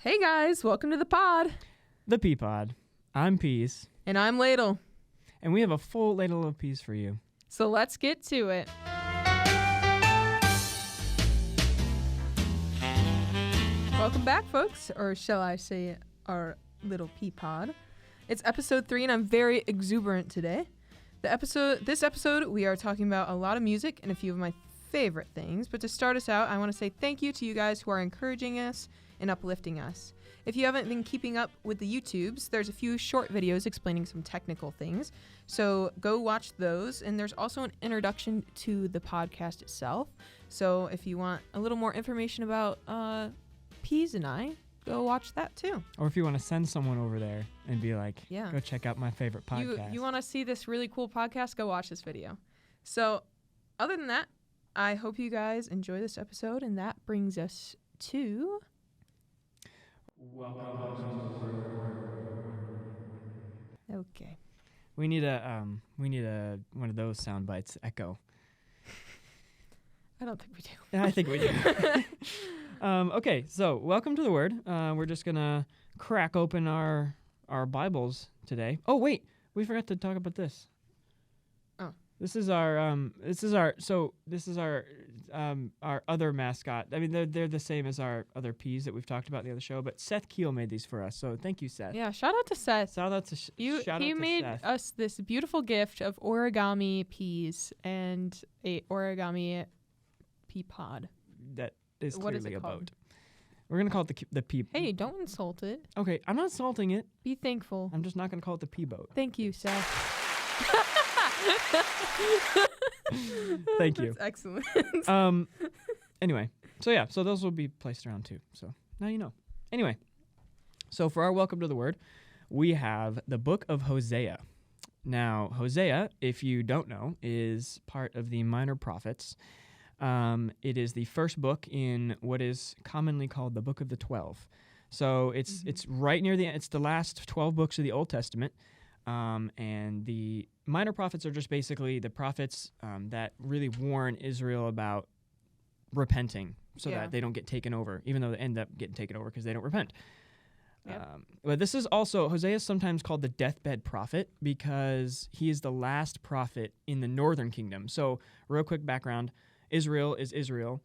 Hey guys, welcome to the pod. The Pea Pod. I'm Peas. And I'm Ladle. And we have a full ladle of peas for you. So let's get to it. Welcome back, folks, or shall I say our little pea pod. It's episode 3 and I'm very exuberant today. This episode, we are talking about a lot of music and a few of my favorite things. But to start us out, I want to say thank you to you guys who are encouraging us and uplifting us. If you haven't been keeping up with the YouTubes, there's a few short videos explaining some technical things. So go watch those. And there's also an introduction to the podcast itself. So if you want a little more information about Peas and I, go watch that too. Or if you want to send someone over there and be like, yeah, go check out my favorite podcast. You want to see this really cool podcast, go watch this video. So other than that, I hope you guys enjoy this episode. And that brings us to... Okay. We need a one of those sound bites echo. I don't think we do. Yeah, I think we do. Okay, so welcome to the Word. We're just gonna crack open our Bibles today. Oh wait, we forgot to talk about this. Oh. This is our other mascot. I mean, they're the same as our other peas that we've talked about in the other show, but Seth Keel made these for us. So thank you, Seth. Yeah, shout out to Seth. Shout out to He made Seth. us this beautiful gift of origami peas and a origami pea pod. That is What is clearly it a called? boat. We're gonna call it the pea. Hey, don't insult it. Okay, I'm not insulting it. Be thankful. I'm just not gonna call it the pea boat. Thank you, Seth. Thank you. That's excellent. Anyway, so those will be placed around too. So now you know. Anyway, so for our welcome to the Word, we have the book of Hosea. Now, Hosea, if you don't know, is part of the minor prophets. It is the first book in what is commonly called the Book of the 12. So it's right near the end. It's the last 12 books of the Old Testament. And the minor prophets are just basically the prophets that really warn Israel about repenting so that they don't get taken over, even though they end up getting taken over because they don't repent. Yep. But this is also, Hosea is sometimes called the deathbed prophet because he is the last prophet in the northern kingdom. So real quick background, Israel is Israel.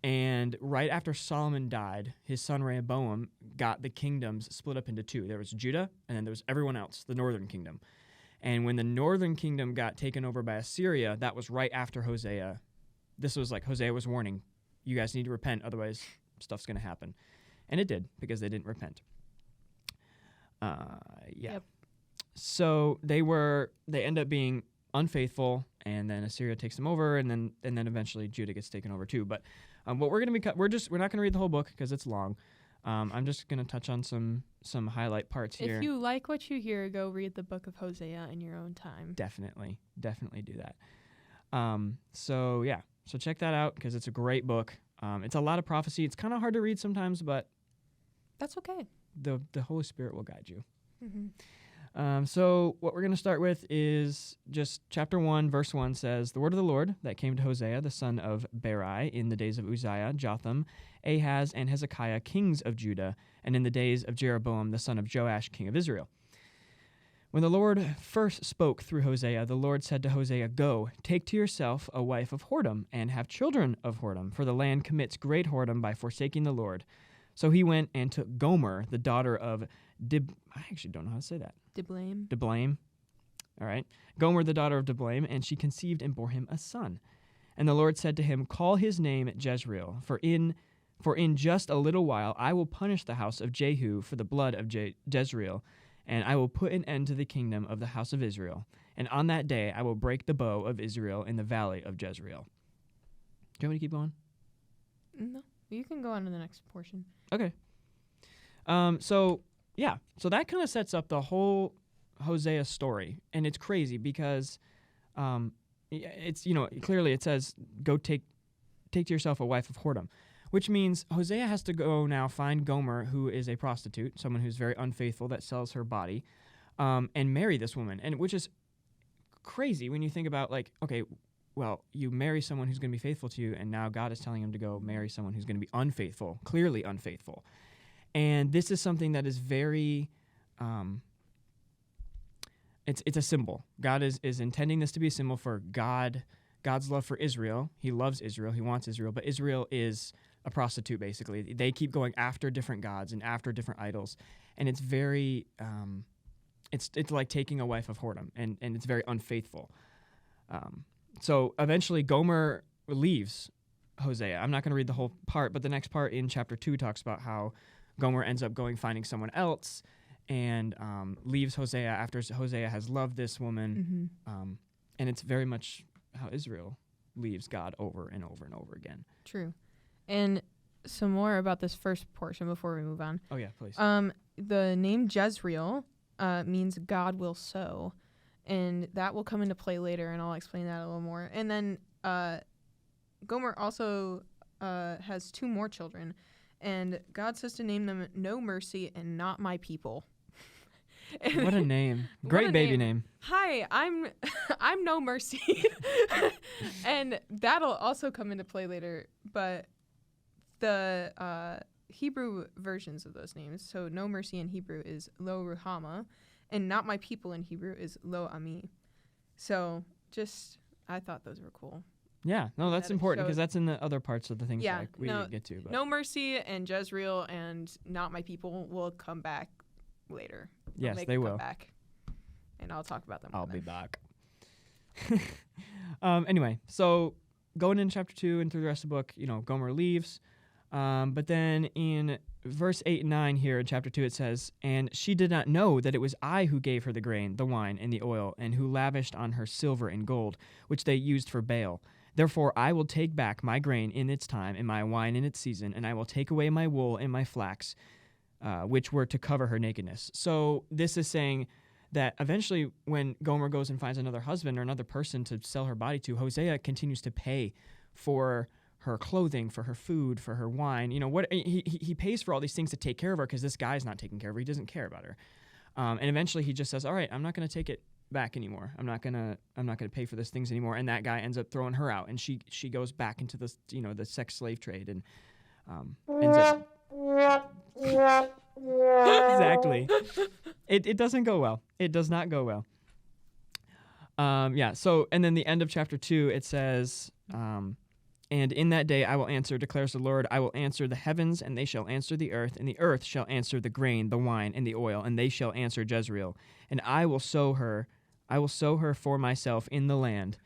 And right after Solomon died, his son Rehoboam got the kingdoms split up into two. There was Judah, and then there was everyone else, the northern kingdom. And when the northern kingdom got taken over by Assyria, that was right after Hosea. This was like Hosea was warning, you guys need to repent, otherwise stuff's going to happen. And it did, because they didn't repent. Yep. So they end up being unfaithful, and then Assyria takes them over, and then eventually Judah gets taken over too. But what we're going to be we're not going to read the whole book because it's long. I'm just going to touch on some highlight parts here. If you like what you hear, go read the book of Hosea in your own time. Definitely do that. So check that out because it's a great book. It's a lot of prophecy. It's kind of hard to read sometimes, but that's okay. The Holy Spirit will guide you. Mm-hmm. So what we're going to start with is just chapter 1, verse 1 says, "The word of the Lord that came to Hosea, the son of Berai, in the days of Uzziah, Jotham, Ahaz, and Hezekiah, kings of Judah, and in the days of Jeroboam, the son of Joash, king of Israel. When the Lord first spoke through Hosea, the Lord said to Hosea, 'Go, take to yourself a wife of whoredom, and have children of whoredom, for the land commits great whoredom by forsaking the Lord.' So he went and took Gomer, the daughter of I actually don't know how to say that. Diblaim. All right. Gomer, the daughter of Diblaim, and she conceived and bore him a son. And the Lord said to him, 'Call his name Jezreel, for in just a little while I will punish the house of Jehu for the blood of Jezreel, and I will put an end to the kingdom of the house of Israel. And on that day I will break the bow of Israel in the valley of Jezreel.'" Do you want me to keep going? No, you can go on to the next portion. Okay. So that kind of sets up the whole Hosea story, and it's crazy because it's clearly it says go take to yourself a wife of whoredom, which means Hosea has to go now find Gomer, who is a prostitute, someone who's very unfaithful that sells her body, and marry this woman, and which is crazy when you think about like, okay, well, you marry someone who's going to be faithful to you, and now God is telling him to go marry someone who's going to be unfaithful, clearly unfaithful. And this is something that is very, it's a symbol. God is intending this to be a symbol for God's love for Israel. He loves Israel. He wants Israel. But Israel is a prostitute, basically. They keep going after different gods and after different idols. And it's very, it's like taking a wife of whoredom. And it's very unfaithful. So eventually Gomer leaves Hosea. I'm not going to read the whole part, but the next part in chapter 2 talks about how Gomer ends up finding someone else and leaves Hosea after Hosea has loved this woman. And it's very much how Israel leaves God over and over and over again. True. And some more about this first portion before we move on. Oh, yeah, please. The name Jezreel means God will sow. And that will come into play later, and I'll explain that a little more. And then Gomer also has 2 more children. And God says to name them No Mercy and Not My People. What a name. Great baby name. Hi, I'm No Mercy. And that'll also come into play later. But the Hebrew versions of those names, so No Mercy in Hebrew is Lo Ruhama, and Not My People in Hebrew is Lo Ami. So I thought those were cool. Yeah, no, that's important because that's in the other parts of the things we didn't get to. But. No Mercy and Jezreel and Not My People will come back later. Yes, they will. Come back, and I'll talk about them. I'll be back. Anyway, so going into chapter 2 and through the rest of the book, Gomer leaves. But then in verse 8 and 9 here in chapter 2, it says, "And she did not know that it was I who gave her the grain, the wine, and the oil, and who lavished on her silver and gold, which they used for Baal. Therefore I will take back my grain in its time, and my wine in its season, and I will take away my wool and my flax, which were to cover her nakedness." So this is saying that eventually when Gomer goes and finds another husband or another person to sell her body to, Hosea continues to pay for her clothing, for her food, for her wine. He pays for all these things to take care of her because this guy's not taking care of her. He doesn't care about her. And eventually he just says, all right, I'm not going to take it back anymore. I'm not gonna pay for these things anymore. And that guy ends up throwing her out, and she goes back into the the sex slave trade and ends up exactly. It doesn't go well. It does not go well. So and then the end of chapter 2 it says, "And in that day I will answer, declares the Lord, I will answer the heavens, and they shall answer the earth, and the earth shall answer the grain, the wine, and the oil, and they shall answer Jezreel. And I will sow her for myself in the land."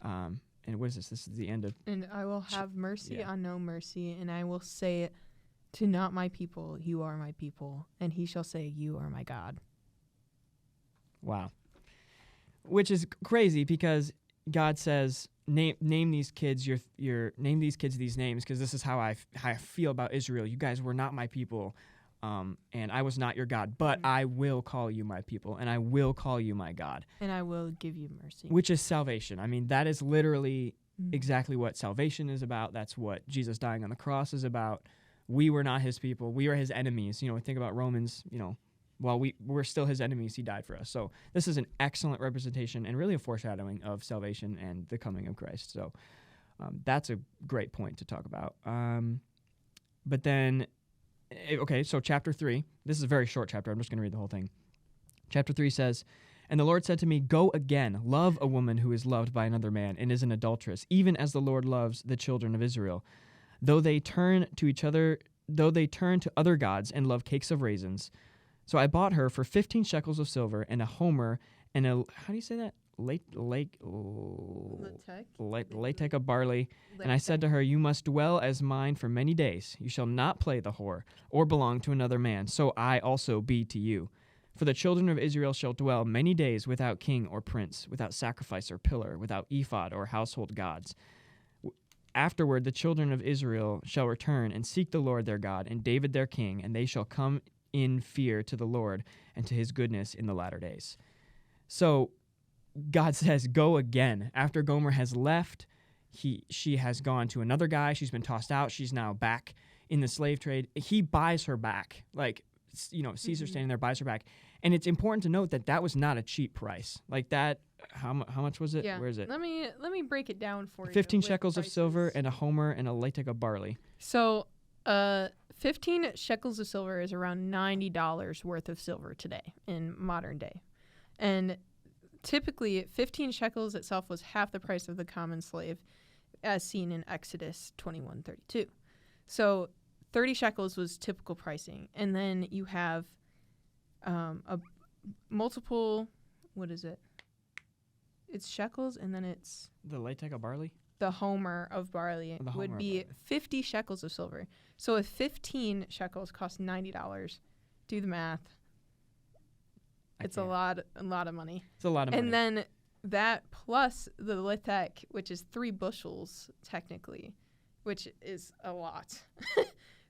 And what is this? This is the end of... "And I will have mercy on no mercy, and I will say to not my people, you are my people, and he shall say, you are my God." Wow. Which is crazy because God says... Name these kids name these kids these names because this is how I feel about Israel. You guys were not my people, and I was not your God, but I will call you my people, and I will call you my God, and I will give you mercy, which is salvation. I mean, that is literally exactly what salvation is about. That's what Jesus dying on the cross is about. We were not his people. We were his enemies. Think about Romans. While we're still his enemies, he died for us. So this is an excellent representation and really a foreshadowing of salvation and the coming of Christ. So that's a great point to talk about. But then, so chapter 3. This is a very short chapter. I'm just going to read the whole thing. Chapter 3 says, "And the Lord said to me, go again, love a woman who is loved by another man and is an adulteress, even as the Lord loves the children of Israel. Though they turn to other gods and love cakes of raisins. So I bought her for 15 shekels of silver and a homer and a," how do you say that? Latek of barley. "And I said to her, you must dwell as mine for many days. You shall not play the whore or belong to another man. So I also be to you. For the children of Israel shall dwell many days without king or prince, without sacrifice or pillar, without ephod or household gods. Afterward the children of Israel shall return and seek the Lord their God and David their king, and they shall come in fear to the Lord and to his goodness in the latter days." So God says, go again. After Gomer has left, she has gone to another guy. She's been tossed out. She's now back in the slave trade. He buys her back. Sees her standing there, buys her back. And it's important to note that was not a cheap price. Like that, how much was it? Yeah. Where is it? Let me break it down for you. 15 shekels of silver and a homer and a latek of barley. So 15 shekels of silver is around $90 worth of silver today in modern day. And typically, 15 shekels itself was half the price of the common slave, as seen in Exodus 21:32. So 30 shekels was typical pricing. And then you have a multiple, what is it? It's shekels, and then it's... The latex of barley? The homer of barley would be 50 shekels of silver. So if 15 shekels cost $90, do the math. It's a lot of money. It's a lot of money. And then that plus the litek, which is 3 bushels technically, which is a lot.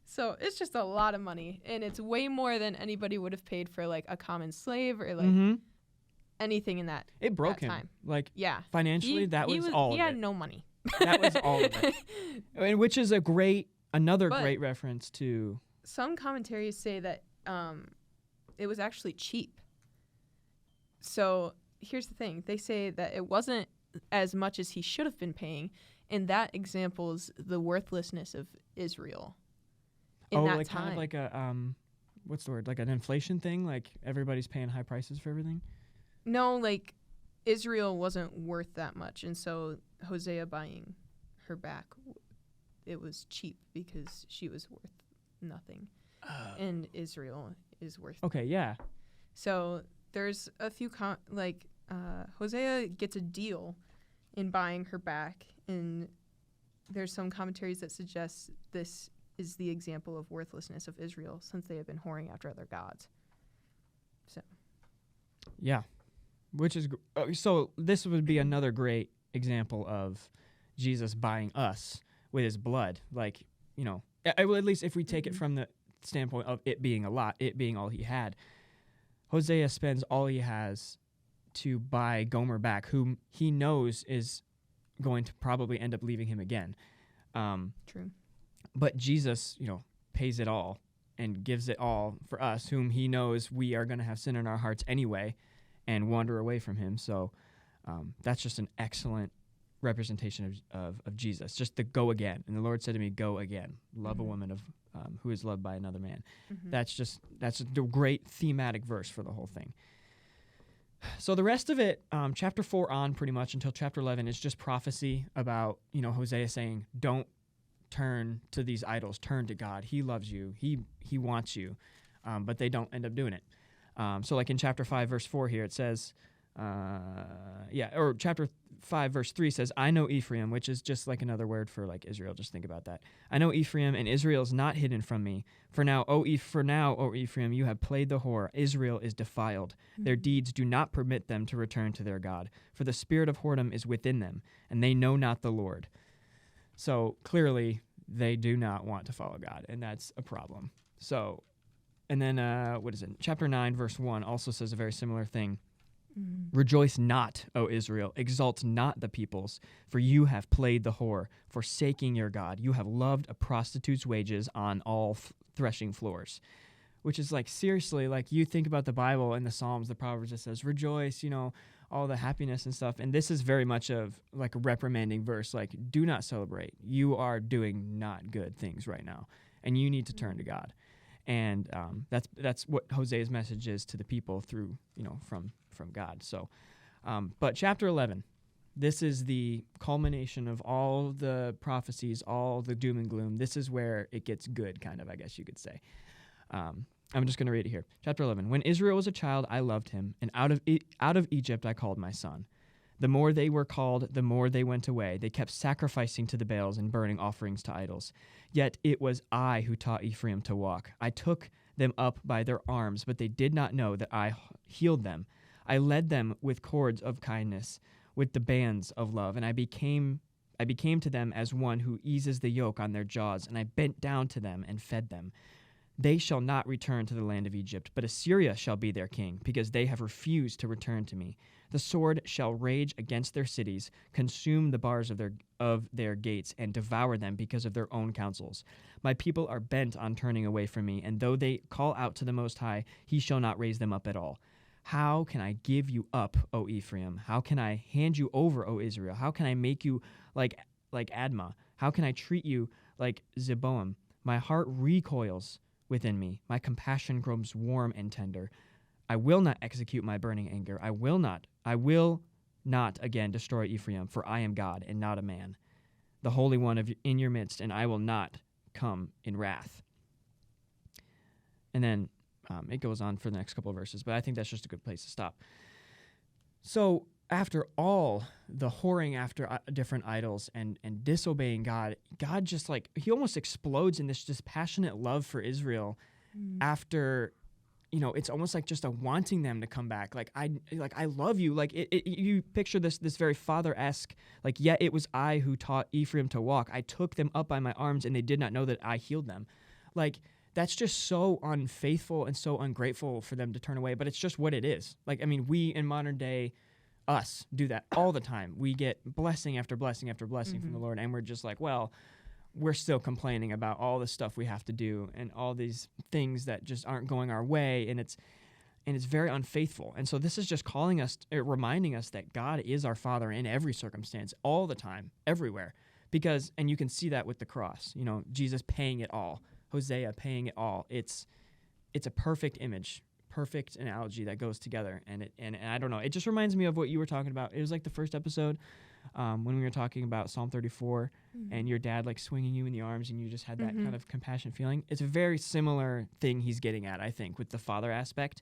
So it's just a lot of money, and it's way more than anybody would have paid for like a common slave or like anything in that. It broke that him. time. Like He financially, all of it. He had no money. That was all of it. And which is another great reference to. Some commentaries say that it was actually cheap. So here's the thing. They say that it wasn't as much as he should have been paying, and that examples the worthlessness of Israel in that like time. Kind of like a, what's the word? Like an inflation thing? Like everybody's paying high prices for everything? No, like Israel wasn't worth that much, and so Hosea buying her back, it was cheap because she was worth nothing, and Israel is worth. Okay, yeah. So there's a few Hosea gets a deal in buying her back, and there's some commentaries that suggest this is the example of worthlessness of Israel since they have been whoring after other gods. So. Yeah. Which is so this would be another great example of Jesus buying us with his blood. Like, at least if we take it from the standpoint of it being a lot, it being all he had. Hosea spends all he has to buy Gomer back, whom he knows is going to probably end up leaving him again. True. But Jesus, pays it all and gives it all for us, whom he knows we are going to have sin in our hearts anyway and wander away from him. So that's just an excellent representation of Jesus, just the go again. And the Lord said to me, go again, love a woman who is loved by another man. That's a great thematic verse for the whole thing. So the rest of it, chapter 4 on pretty much until chapter 11, is just prophecy about, Hosea saying, don't turn to these idols, turn to God. He loves you. He wants you. But they don't end up doing it. So like in chapter 5, verse 4 here, it says, or chapter 5, verse 3 says, I know Ephraim, which is just like another word for like Israel. Just think about that. I know Ephraim, and Israel is not hidden from me. For now, O Ephraim, you have played the whore. Israel is defiled. Their deeds do not permit them to return to their God. For the spirit of whoredom is within them, and they know not the Lord. So clearly, they do not want to follow God, and that's a problem. So, and then, Chapter 9, verse 1 also says a very similar thing. Rejoice not, O Israel, exalt not the peoples, for you have played the whore, forsaking your God. You have loved a prostitute's wages on all threshing floors. Which is like, seriously, like you think about the Bible and the Psalms, the Proverbs, it says, rejoice, all the happiness and stuff. And this is very much of like a reprimanding verse, like, do not celebrate. You are doing not good things right now, and you need to turn to God. And that's what Hosea's message is to the people through, from God. So, but chapter 11, this is the culmination of all the prophecies, all the doom and gloom. This is where it gets good, kind of, I guess you could say. I'm just going to read it here. Chapter 11. When Israel was a child, I loved him, and out of Egypt I called my son. The more they were called, the more they went away. They kept sacrificing to the Baals and burning offerings to idols. Yet it was I who taught Ephraim to walk. I took them up by their arms, but they did not know that I healed them. I led them with cords of kindness, with the bands of love, and I became to them as one who eases the yoke on their jaws, and I bent down to them and fed them. They shall not return to the land of Egypt, but Assyria shall be their king, because they have refused to return to me. The sword shall rage against their cities, consume the bars of their gates, and devour them because of their own counsels. My people are bent on turning away from me, and though they call out to the Most High, he shall not raise them up at all. How can I give you up, O Ephraim? How can I hand you over, O Israel? How can I make you like Admah? How can I treat you like Zeboim? My heart recoils within me. My compassion grows warm and tender. I will not execute my burning anger. I will not again destroy Ephraim, for I am God and not a man, the Holy One in your midst, and I will not come in wrath. And then it goes on for the next couple of verses, but I think that's just a good place to stop. So after all the whoring after different idols and disobeying God, God just like, he almost explodes in this just passionate love for Israel after, you know, it's almost like just a wanting them to come back. Like I love you. Like you picture this very father-esque, like, yet it was I who taught Ephraim to walk. I took them up by my arms and they did not know that I healed them. Like, that's just so unfaithful and so ungrateful for them to turn away, but it's just what it is. Like, I mean, we in modern day, us, do that all the time. We get blessing after blessing after blessing from the Lord, and we're just like, well, we're still complaining about all the stuff we have to do and all these things that just aren't going our way, and it's very unfaithful. And so this is just calling us, reminding us that God is our Father in every circumstance, all the time, everywhere. Because, and you can see that with the cross, you know, Jesus paying it all, Hosea paying it all. It's a perfect image, perfect analogy that goes together. And I don't know, it just reminds me of what you were talking about. It was like the first episode when we were talking about Psalm 34 and your dad like swinging you in the arms and you just had that kind of compassion feeling. It's a very similar thing he's getting at, I think, with the father aspect.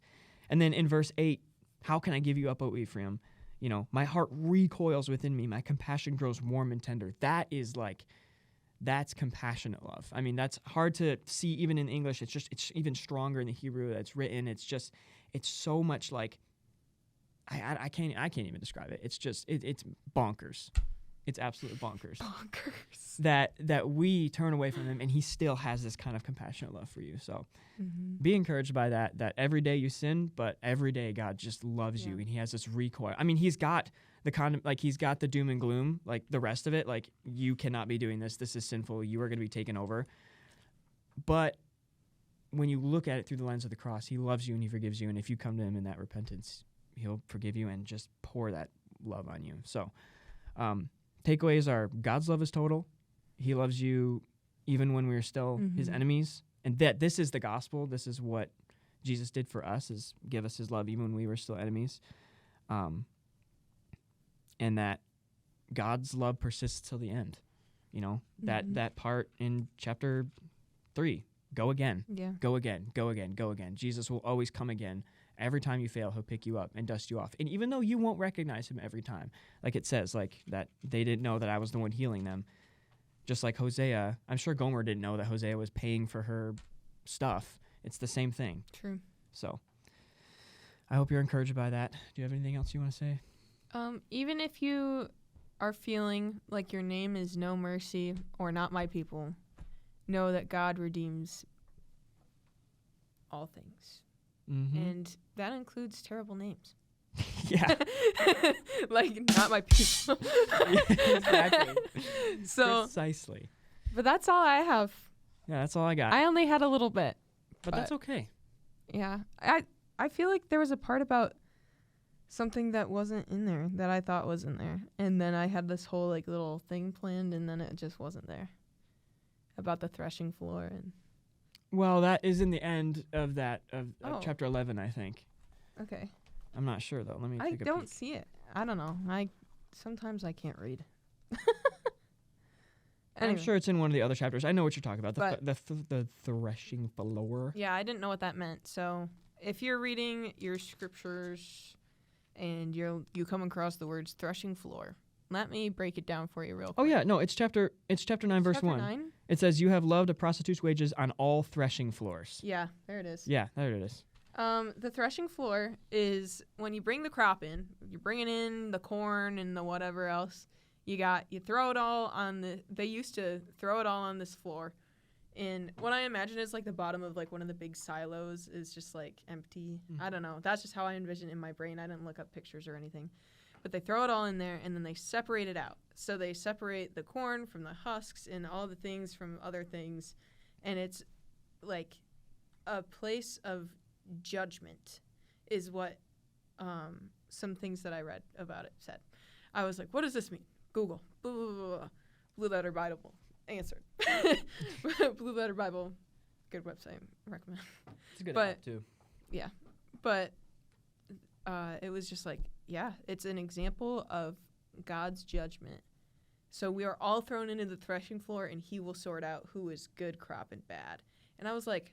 And then in verse 8, how can I give you up, O Ephraim? You know, my heart recoils within me. My compassion grows warm and tender. That is like, that's compassionate love. I mean, that's hard to see even in English. It's even stronger in the Hebrew that's written. It's so much like, I can't even describe it. It's just, it's bonkers. It's absolutely bonkers. Bonkers. That we turn away from him and he still has this kind of compassionate love for you. So be encouraged by that every day you sin, but every day God just loves you and he has this recoil. I mean, he's got he's got the doom and gloom, like the rest of it, like you cannot be doing this. This is sinful. You are going to be taken over. But when you look at it through the lens of the cross, he loves you and he forgives you. And if you come to him in that repentance, he'll forgive you and just pour that love on you. So, takeaways are God's love is total. He loves you even when we're still his enemies. And that this is the gospel. This is what Jesus did for us, is give us his love even when we were still enemies. And that God's love persists till the end. You know, that part in chapter 3, go again, go again, go again, go again. Jesus will always come again. Every time you fail, he'll pick you up and dust you off. And even though you won't recognize him every time, like it says, like that they didn't know that I was the one healing them. Just like Hosea, I'm sure Gomer didn't know that Hosea was paying for her stuff. It's the same thing. True. So I hope you're encouraged by that. Do you have anything else you want to say? Even if you are feeling like your name is no mercy or not my people, know that God redeems all things. And that includes terrible names. Yeah. Like, not my people. Exactly. So, precisely. But that's all I have. Yeah, that's all I got. I only had a little bit. But that's okay. Yeah. I feel like there was a part about something that wasn't in there that I thought was in there. And then I had this whole, like, little thing planned, and then it just wasn't there. About the threshing floor and... Well, that is in the end of that of chapter 11, I think. Okay. I'm not sure though. Let me take a peek. I don't see it. I don't know. Sometimes I can't read. Anyway. I'm sure it's in one of the other chapters. I know what you're talking about. The threshing floor. Yeah, I didn't know what that meant. So if you're reading your scriptures and you come across the words threshing floor, let me break it down for you real quick. Oh yeah, no, it's chapter 9, verse 1. 9? It says, "You have loved a prostitute's wages on all threshing floors." Yeah, there it is. Yeah, there it is. The threshing floor is when you bring the crop in, you're bringing in the corn and the whatever else. You throw it all on they used to throw it all on this floor. And what I imagine is like the bottom of like one of the big silos is just like empty. I don't know. That's just how I envision it in my brain. I didn't look up pictures or anything. But they throw it all in there, and then they separate it out. So they separate the corn from the husks and all the things from other things. And it's like a place of judgment is what some things that I read about it said. I was like, what does this mean? Google. Blue Letter Bible. answered. Blue Letter Bible, good website, recommend. It's a good But- app too. Yeah, but it was just like, yeah, it's an example of God's judgment. So we are all thrown into the threshing floor, and He will sort out who is good crop and bad. And I was like,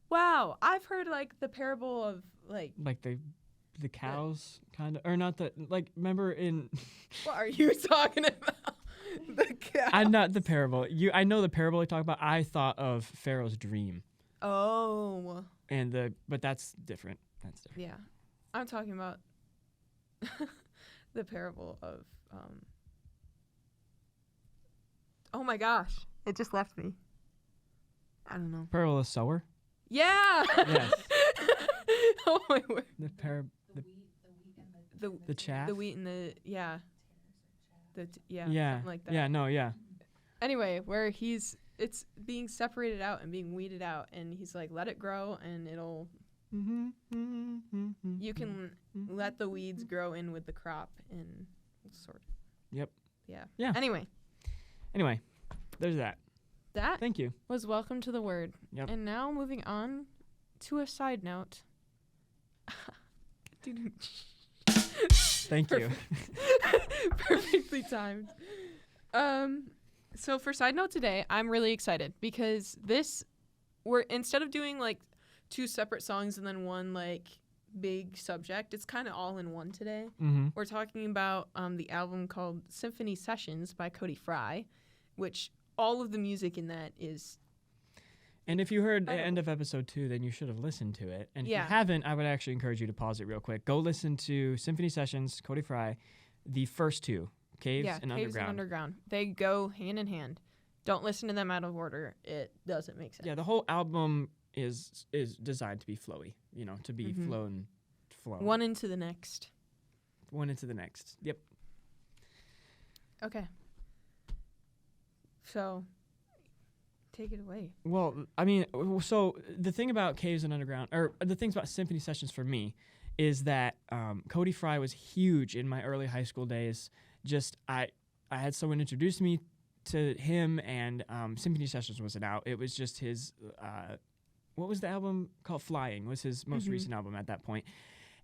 wow, I've heard like the parable of like. Like the cows, kind of, or not the like. Remember in. What are you talking about? The cow. I'm not the parable. I know the parable you talk about. I thought of Pharaoh's dream, Oh. but that's different. That's different. Yeah, I'm talking about the parable of. Oh my gosh, it just left me. I don't know. Parable of the sower. Yeah. Yes. Oh my word. The chaff. The wheat and the yeah. Yeah. Something like that. Yeah. No. Yeah. Anyway, where it's being separated out and being weeded out, and he's like, let it grow, and it'll. You can let the weeds grow in with the crop and sort. Yep. Yeah. Yeah. Anyway, There's that. that Thank you. was Welcome to the Word. Yep. And now moving on to a side note. Thank you. Perfectly timed. So for side note today, I'm really excited because we're instead of doing like 2 separate songs and then one like big subject, it's kind of all in one today. Mm-hmm. We're talking about the album called Symphony Sessions by Cody, which all of the music in that is. And if you heard the end of episode 2, then you should have listened to it. And if Yeah. you haven't, I would actually encourage you to pause it real quick. Go listen to Symphony Sessions, Cody Fry, the first 2, Caves and Caves and Underground. They go hand in hand. Don't listen to them out of order. It doesn't make sense. Yeah, the whole album is designed to be flowy, to be flown. One into the next. One into the next. Yep. Okay. So, take it away. Well, I mean, so the thing about Caves and Underground, or the things about Symphony Sessions for me, is that Cody Fry was huge in my early high school days. Just I had someone introduce me to him, and Symphony Sessions wasn't out. It was just his. What was the album called? Flying was his most recent album at that point.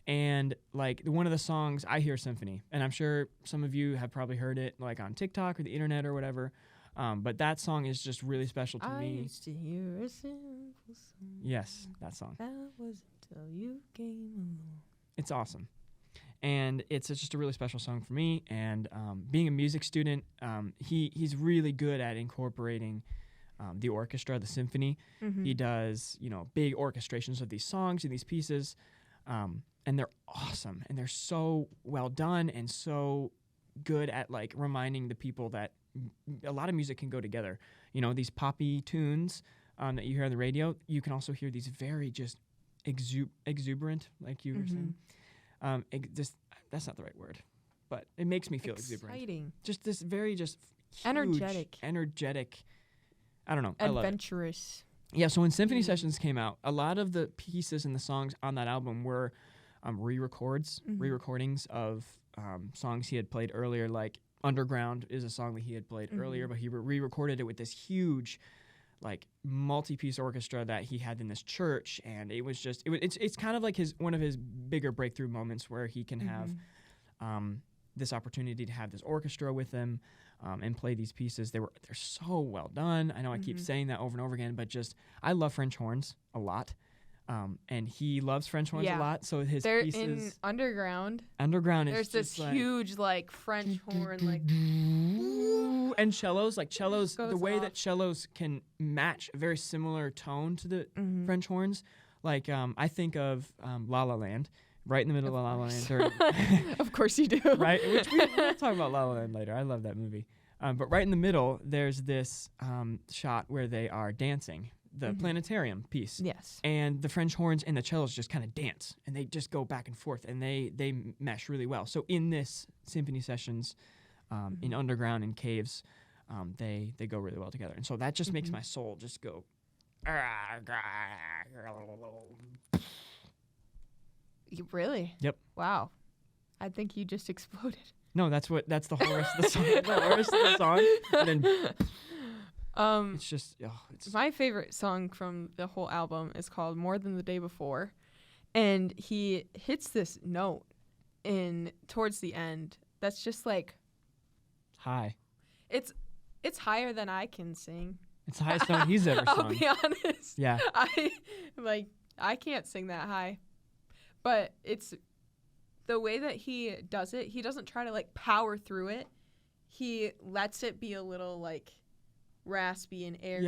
And like one of the songs, I Hear Symphony, and I'm sure some of you have probably heard it like on TikTok or the internet or whatever. But that song is just really special to me. I used to hear a simple song. Yes, that song. That was until you came along. It's awesome. And it's just a really special song for me. And being a music student, he's really good at incorporating the orchestra, the symphony. He does, big orchestrations of these songs and these pieces. And they're awesome. And they're so well done and so good at like reminding the people that a lot of music can go together. These poppy tunes that you hear on the radio, you can also hear these very just exuberant, like you were saying. That's not the right word, but it makes me feel exuberant. Exciting. Just this very just huge, energetic. I don't know. Adventurous. I love it. Yeah, so when Symphony Sessions came out, a lot of the pieces and the songs on that album were re-recordings of songs he had played earlier, like Underground is a song that he had played earlier, but he re-recorded it with this huge, like, multi-piece orchestra that he had in this church, and it was just, it's kind of like one of his bigger breakthrough moments where he can have this opportunity to have this orchestra with him and play these pieces. They're so well done. I know I keep saying that over and over again, but just, I love French horns a lot. And he loves French horns a lot, so his pieces in Underground. Underground is there's this huge like French horn, like and cellos. The way that cellos can match a very similar tone to the French horns. Like I think of La La Land, right in the middle of La La Land. Of course you do. Right, which we'll talk about La La Land later. I love that movie. But right in the middle, there's this shot where they are dancing. The planetarium piece. Yes. And the French horns and the cellos just kind of dance, and they just go back and forth, and they mesh really well. So in this Symphony Sessions, in Underground and Caves, they go really well together. And so that just makes my soul just go. Really? Yep. Wow. I think you just exploded. No, that's the whole rest of the song. The whole rest of the song. And then It's just, it's My favorite song from the whole album is called More Than the Day Before. And he hits this note towards the end that's just like high. It's higher than I can sing. It's the highest note he's ever sung. I'll be honest. Yeah. I can't sing that high. But it's the way that he does it. He doesn't try to like power through it. He lets it be a little like raspy and airy.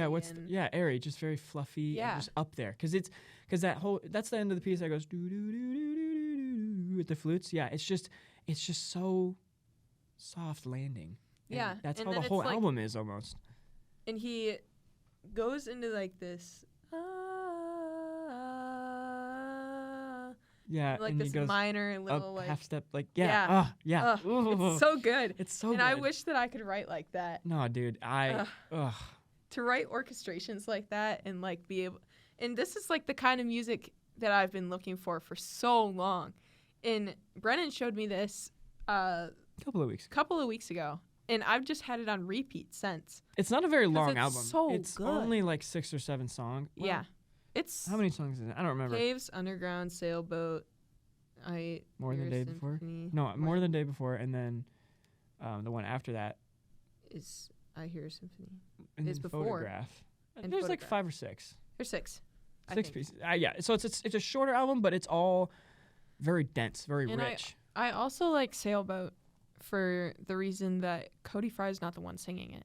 Yeah, airy, just very fluffy and just up there. Because that's the end of the piece that goes do do do do do do with the flutes. Yeah, it's just so soft landing. And that's how the whole album is almost. And he goes into like this like and this he goes minor little up, like half step, like it's so good. It's so and good. I wish that I could write like that. No, dude, to write orchestrations like that and like be able, and this is like the kind of music that I've been looking for so long. And Brennan showed me this couple of weeks ago, and I've just had it on repeat since. It's not a very long album. It's good. Only like 6 or 7 songs. Well, yeah. It's how many songs is it? I don't remember. Caves, Underground, Sailboat, More Than Day Before? No, More Than Day Before, and then the one after that is I Hear a Symphony. And is before. Photograph. And there's Photograph. like 5 or 6. There's 6. 6 pieces. Yeah, so it's a shorter album, but it's all very dense, very rich. I also like Sailboat for the reason that Cody Fry's not the one singing it.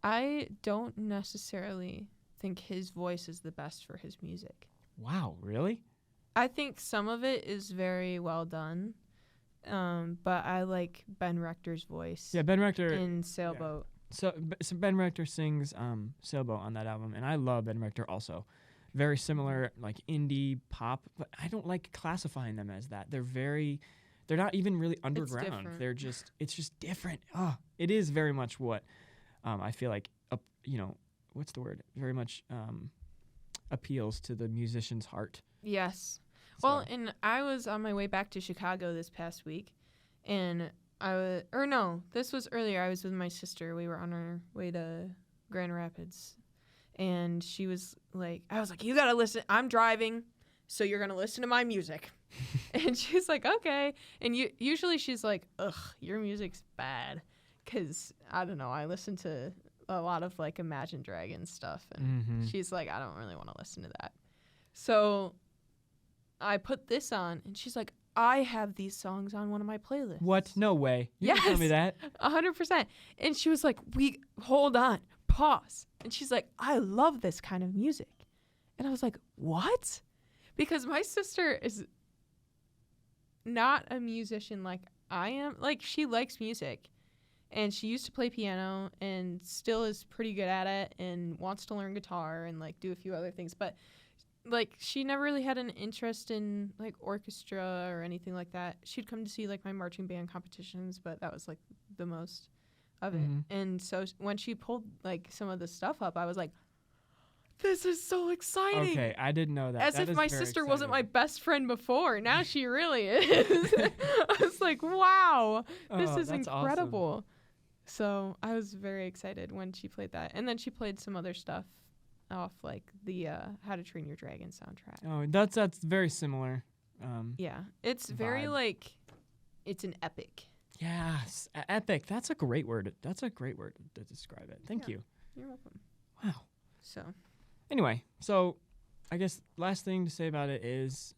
I don't necessarily think his voice is the best for his music. Wow, really? I think some of it is very well done, but I like Ben Rector's voice. Yeah, Ben Rector in Sailboat. Yeah. So Ben Rector sings Sailboat on that album, and I love Ben Rector also. Very similar, like indie pop, but I don't like classifying them as that. They're not even really underground. It's just different. It is very much what I feel like, what's the word? Very much appeals to the musician's heart. Yes. So. Well, and I was on my way back to Chicago this past week, and this was earlier. I was with my sister. We were on our way to Grand Rapids, and she was like, I was like, you gotta listen. I'm driving, so you're gonna listen to my music. And she's like, okay. And usually she's like, ugh, your music's bad, because I don't know. I listen to a lot of like Imagine Dragons stuff, and she's like, I don't really want to listen to that. So I put this on, and she's like, I have these songs on one of my playlists. What? No way. You didn't tell me that. 100%. And she was like, hold on, pause. And she's like, I love this kind of music. And I was like, what? Because my sister is not a musician like I am. Like, she likes music, and she used to play piano and still is pretty good at it and wants to learn guitar and like do a few other things. But like, she never really had an interest in like orchestra or anything like that. She'd come to see like my marching band competitions, but that was like the most of it. And so when she pulled like some of the stuff up, I was like, this is so exciting. Okay, I didn't know that. As if my sister wasn't my best friend before. Now she really is. I was like, wow, this is incredible. Awesome. So I was very excited when she played that. And then she played some other stuff off like the How to Train Your Dragon soundtrack. Oh, that's very similar. Yeah, it's vibe. Very like, it's an epic. Yes, epic. That's a great word. That's a great word to describe it. Thank you. You're welcome. Wow. So. Anyway, so I guess last thing to say about it is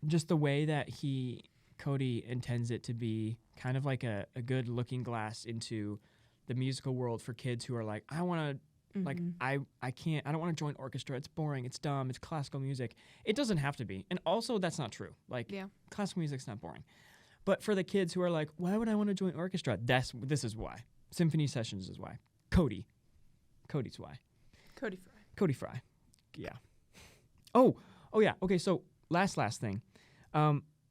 just the way that Cody intends it to be kind of like a good looking glass into the musical world for kids who are like, I want to, like, I don't want to join orchestra. It's boring. It's dumb. It's classical music. It doesn't have to be. And also, that's not true. Like, classical music's not boring. But for the kids who are like, why would I want to join orchestra? This is why. Symphony Sessions is why. Cody's why. Cody Fry. Yeah. Oh yeah. Okay, so last thing.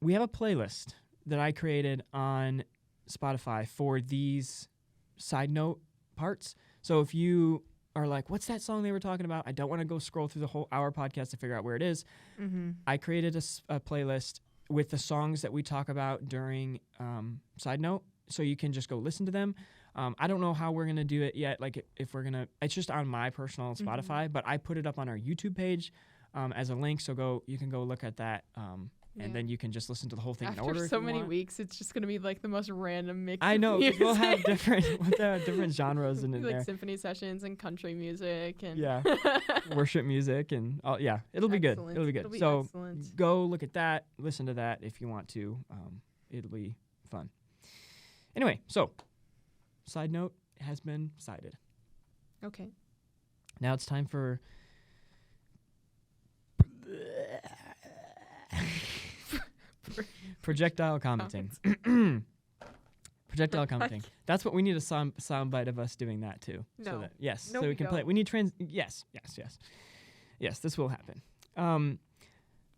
We have a playlist that I created on Spotify for these side note parts. So if you are like, what's that song they were talking about? I don't want to go scroll through the whole hour podcast to figure out where it is. I created a playlist with the songs that we talk about during side note, so you can just go listen to them. I don't know how we're going to do it yet. Like if we're going to, it's just on my personal Spotify, but I put it up on our YouTube page as a link. So you can go look at that. And then you can just listen to the whole thing in order. After so many weeks, it's just going to be like the most random mix. I know, because we'll have different genres in like there. Symphony Sessions and country music and worship music and it'll be good. It'll be good. So excellent. Go look at that, listen to that if you want to. It'll be fun. Anyway, so side note has been cited. Okay. Now it's time for projectile commenting. Projectile commenting. That's what we need a sound bite of us doing that too. No. So that, yes. No, so we can play. We need Yes. This will happen.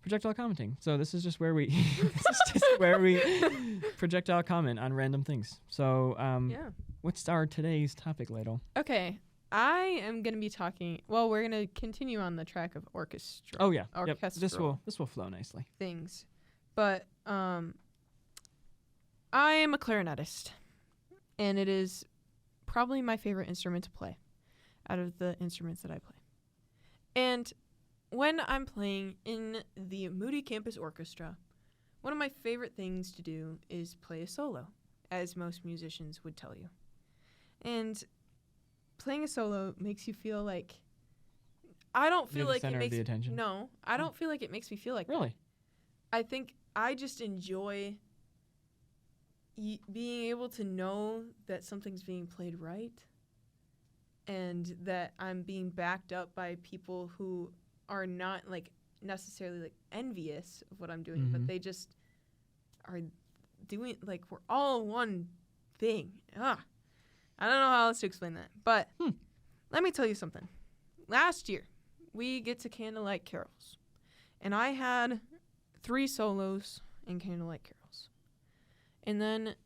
Projectile commenting. So this is just where we projectile comment on random things. So what's our today's topic, Ladle? Okay. I am going to be talking. Well, we're going to continue on the track of orchestra. Oh yeah. Orchestral. This will flow nicely. Things. But I am a clarinetist, and it is probably my favorite instrument to play out of the instruments that I play. And when I'm playing in the Moody Campus Orchestra, one of my favorite things to do is play a solo, as most musicians would tell you. And playing a solo makes you feel like I don't feel like it makes the attention. No, I don't feel like it makes me feel like really. I think I just enjoy being able to know that something's being played right and that I'm being backed up by people who are not like necessarily like envious of what I'm doing, but they just are doing like we're all one thing. I don't know how else to explain that, but let me tell you something. Last year, we get to Candlelight Carols, and I had 3 solos in Candlelight Carols. And then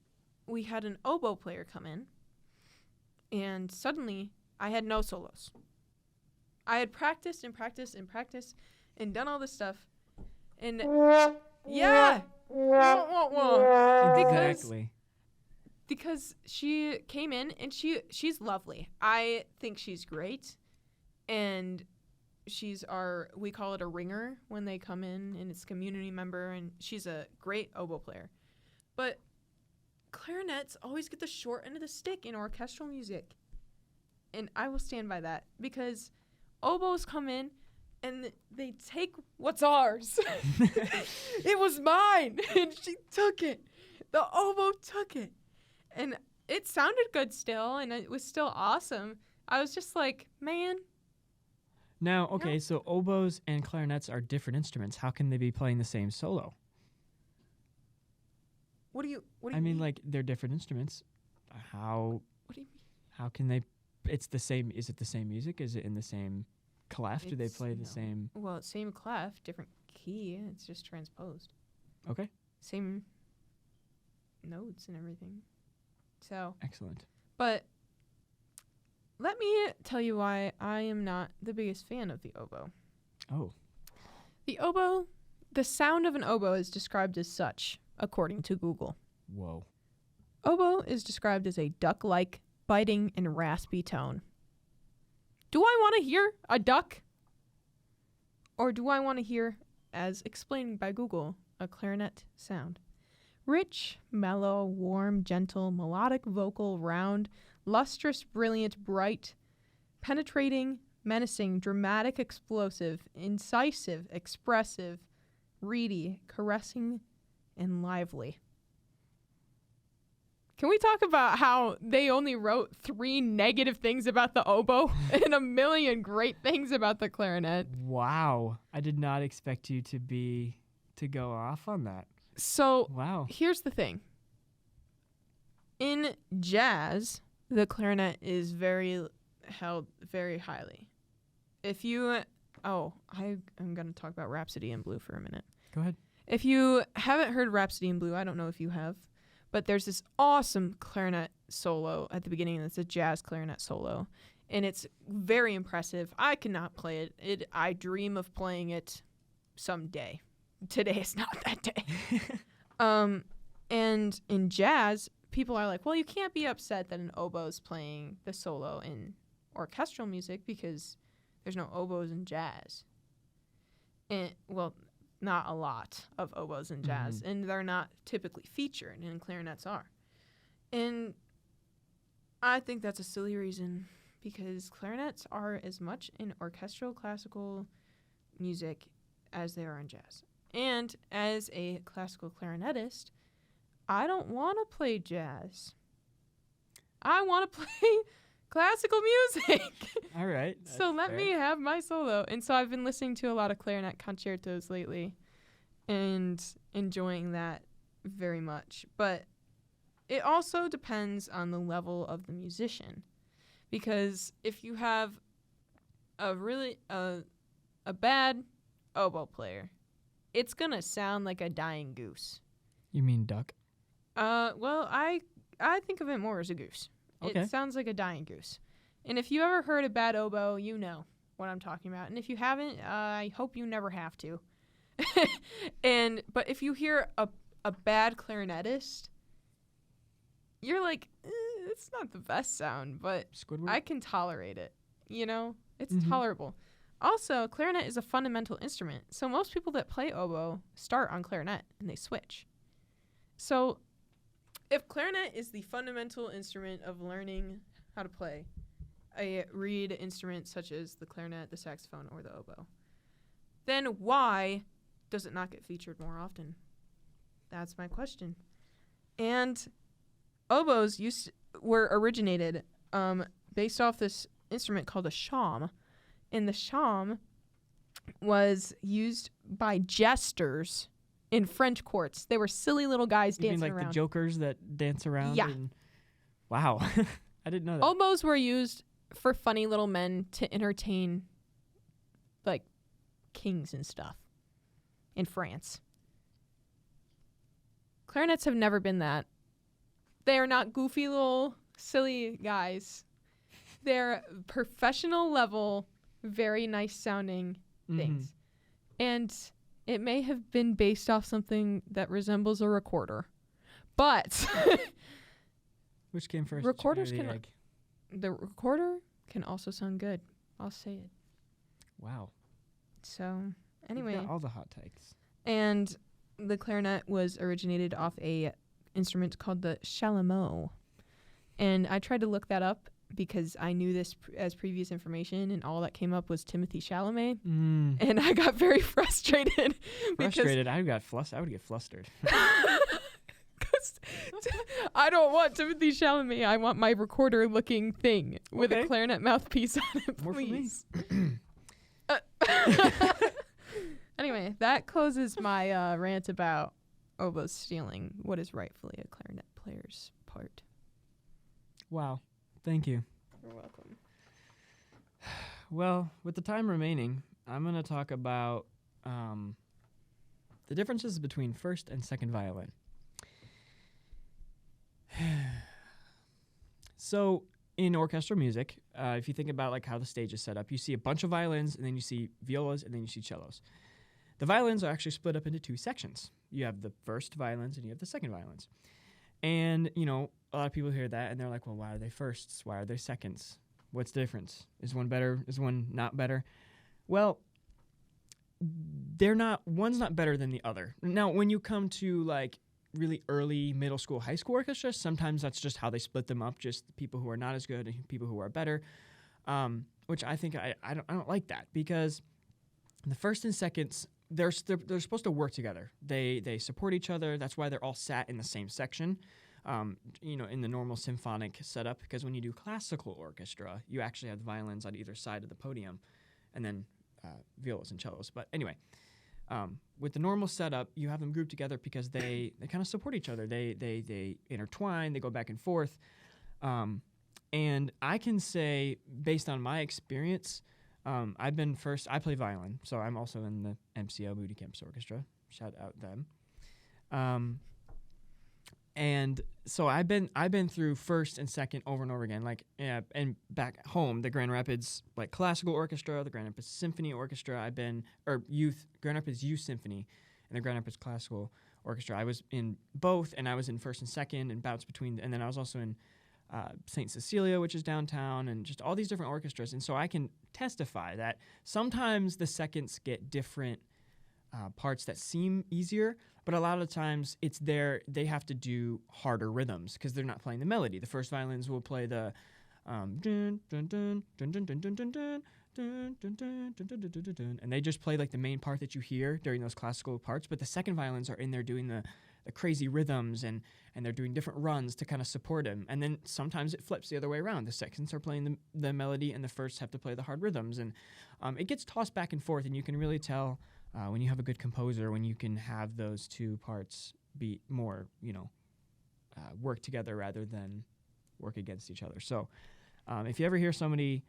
we had an oboe player come in, and suddenly I had no solos. I had practiced and practiced and practiced and done all this stuff. And yeah! Exactly. Because she came in and she's lovely. I think she's great. And we call it a ringer when they come in, and it's a community member, and she's a great oboe player. But clarinets always get the short end of the stick in orchestral music. And I will stand by that, because oboes come in and they take what's ours. It was mine, and she took it. The oboe took it. And it sounded good still, and it was still awesome. I was just like, man. Now, okay, so oboes and clarinets are different instruments. How can they be playing the same solo? What do you mean? Like, they're different instruments. How? What do you mean? How can they? It's the same. Is it the same music? Is it in the same clef? Do they play the same? Well, same clef, different key. It's just transposed. Okay. Same notes and everything. So. Excellent. But let me tell you why I am not the biggest fan of the oboe. Oh. The sound of an oboe is described as such, according to Google. Whoa. Oboe is described as a duck-like, biting, and raspy tone. Do I want to hear a duck? Or do I want to hear, as explained by Google, a clarinet sound? Rich, mellow, warm, gentle, melodic, vocal, round, lustrous, brilliant, bright, penetrating, menacing, dramatic, explosive, incisive, expressive, reedy, caressing, and lively. Can we talk about how they only wrote 3 negative things about the oboe and a million great things about the clarinet? Wow. I did not expect you to go off on that. So, wow. Here's the thing. In jazz, the clarinet is held very highly. I'm going to talk about Rhapsody in Blue for a minute. Go ahead. If you haven't heard Rhapsody in Blue, I don't know if you have, but there's this awesome clarinet solo at the beginning that's a jazz clarinet solo, and it's very impressive. I cannot play it. I dream of playing it someday. Today is not that day. And in jazz, people are like, well, you can't be upset that an oboe's playing the solo in orchestral music because there's no oboes in jazz. And, well, not a lot of oboes in jazz, and they're not typically featured, and clarinets are. And I think that's a silly reason, because clarinets are as much in orchestral classical music as they are in jazz. And as a classical clarinetist, I don't want to play jazz. I want to play classical music. All right. So let me have my solo. And so I've been listening to a lot of clarinet concertos lately and enjoying that very much. But it also depends on the level of the musician. Because if you have a really a bad oboe player, it's going to sound like a dying goose. You mean duck? Well, I think of it more as a goose. Okay. It sounds like a dying goose. And if you ever heard a bad oboe, you know what I'm talking about. And if you haven't, I hope you never have to. But if you hear a bad clarinetist, you're like, it's not the best sound, but Squidward? I can tolerate it. You know, it's tolerable. Also, clarinet is a fundamental instrument. So most people that play oboe start on clarinet and they switch. So if clarinet is the fundamental instrument of learning how to play a reed instrument such as the clarinet, the saxophone, or the oboe, then why does it not get featured more often? That's my question. And oboes were originated based off this instrument called a shawm. And the shawm was used by jesters in French courts. They were silly little guys dancing around. You mean like the jokers that dance around? Yeah. Wow. I didn't know that. Oboes were used for funny little men to entertain, like, kings and stuff in France. Clarinets have never been that. They are not goofy little silly guys. They're professional level, very nice sounding things. And it may have been based off something that resembles a recorder. But which came first? Recorders can the recorder can also sound good. I'll say it. Wow. So anyway, you've got all the hot takes. And the clarinet was originated off a instrument called the chalumeau. And I tried to look that up because I knew this as previous information, and all that came up was Timothy Chalamet. And I got very frustrated. I would get flustered. I don't want Timothy Chalamet. I want my recorder-looking thing with a clarinet mouthpiece on it, please. Anyway, that closes my rant about oboes stealing what is rightfully a clarinet player's part. Wow. Thank you. You're welcome. Well, with the time remaining, I'm going to talk about the differences between first and second violin. So, in orchestral music, if you think about like how the stage is set up, you see a bunch of violins, and then you see violas, and then you see cellos. The violins are actually split up into two sections. You have the first violins, and you have the second violins. And, you know, a lot of people hear that, and they're like, well, why are they firsts? Why are they seconds? What's the difference? Is one better? Is one not better? Well, one's not better than the other. Now, when you come to, like, really early middle school, high school orchestras, sometimes that's just how they split them up, just people who are not as good and people who are better, which I think I don't like that, because the first and seconds, they're supposed to work together. They support each other. That's why they're all sat in the same section, in the normal symphonic setup, because when you do classical orchestra, you actually have the violins on either side of the podium, and then violas and cellos. But anyway, with the normal setup, you have them grouped together because they kind of support each other. They intertwine. They go back and forth. And I can say, based on my experience, I play violin, so I'm also in the MCO Moody Campus Orchestra. Shout out them. And so I've been through first and second over and over again. Like, yeah, and back home, the Grand Rapids Classical Orchestra, the Grand Rapids Symphony Orchestra. Grand Rapids Youth Symphony, in the Grand Rapids Classical Orchestra. I was in both, and I was in first and second and bounced between, and then I was also in St. Cecilia, which is downtown, and just all these different orchestras. And so I can testify that sometimes the seconds get different parts that seem easier, but a lot of the times they have to do harder rhythms because they're not playing the melody. The first violins will play the dun, dun, dun, dun, dun, dun, dun, dun, dun, dun, dun, dun, dun, dun, dun, dun, dun, and they just play like the main part that you hear during those classical parts, but the second violins are in there doing the crazy rhythms, and they're doing different runs to kind of support him. And then sometimes it flips the other way around. The seconds are playing the melody, and the firsts have to play the hard rhythms. And it gets tossed back and forth, and you can really tell when you have a good composer, when you can have those two parts be more, work together rather than work against each other. So if you ever hear somebody